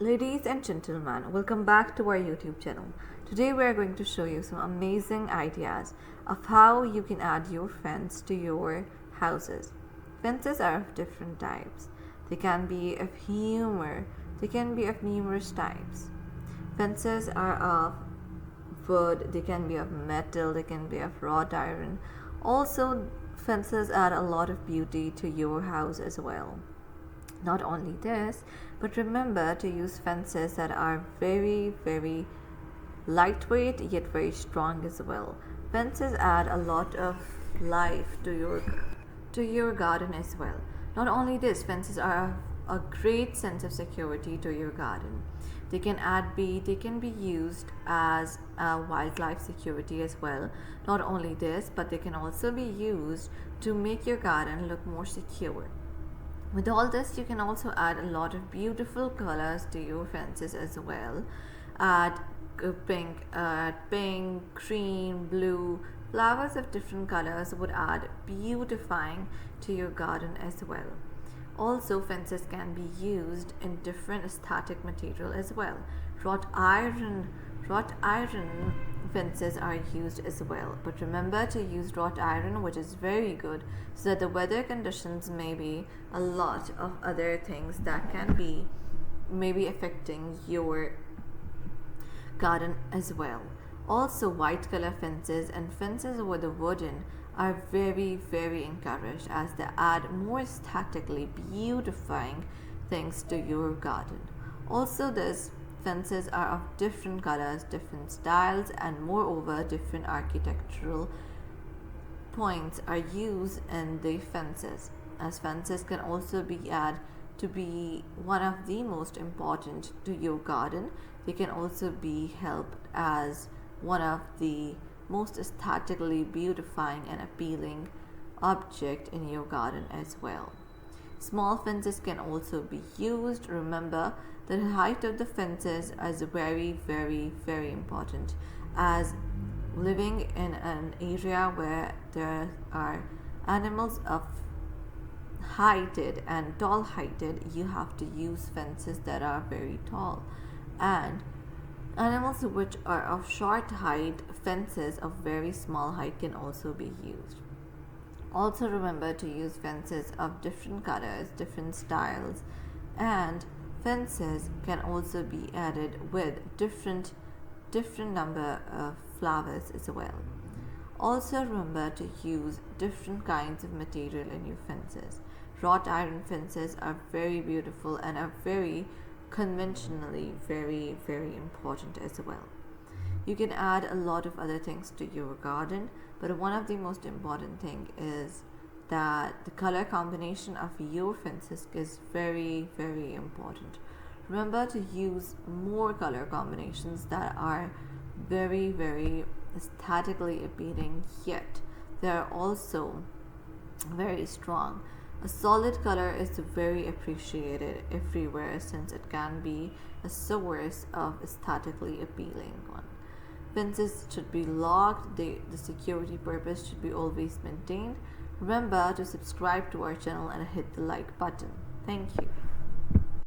Ladies and gentlemen, welcome back to our YouTube channel. Today we are going to show you some amazing ideas of how you can add your fence to your houses. Fences are of different types. They can be of numerous types. Fences are of wood, they can be of metal, they can be of wrought iron. Also, fences add a lot of beauty to your house as well. Not only this, but remember to use fences that are very lightweight yet very strong as well. Fences add a lot of life to your garden as well. Not only this, fences are a great sense of security to your garden. They can be used as a wildlife security as well. Not only this, but they can also be used to make your garden look more secure. With all this, you can also add a lot of beautiful colors to your fences as well. Add pink, green, blue. Flowers of different colors would add beautifying to your garden as well. Also, fences can be used in different aesthetic material as well. Wrought iron fences are used as well, but remember to use wrought iron, which is very good, so that the weather conditions may be a lot of other things that can be maybe affecting your garden as well. Also, white color fences and fences with the wooden are very encouraged, as they add more aesthetically beautifying things to your garden. Also, this fences are of different colors, different styles, and moreover different architectural points are used in the fences, as fences can also be added to be one of the most important to your garden. They can also be helped as one of the most aesthetically beautifying and appealing object in your garden as well. Small fences can also be used. Remember, the height of the fences is very important, as living in an area where there are animals of heighted and tall heighted, you have to use fences that are very tall, and animals which are of short height, fences of very small height can also be used. Also, remember to use fences of different colors, different styles, and fences can also be added with different number of flowers as well. Also, remember to use different kinds of material in your fences. Wrought iron fences are very beautiful and are very conventionally very important as well. You can add a lot of other things to your garden, but one of the most important thing is that the color combination of your fences is very important. Remember to use more color combinations that are very aesthetically appealing, yet they are also very strong. A solid color is very appreciated everywhere, since it can be a source of aesthetically appealing one. Fences should be locked. The security purpose should be always maintained. Remember to subscribe to our channel and hit the like button. Thank you.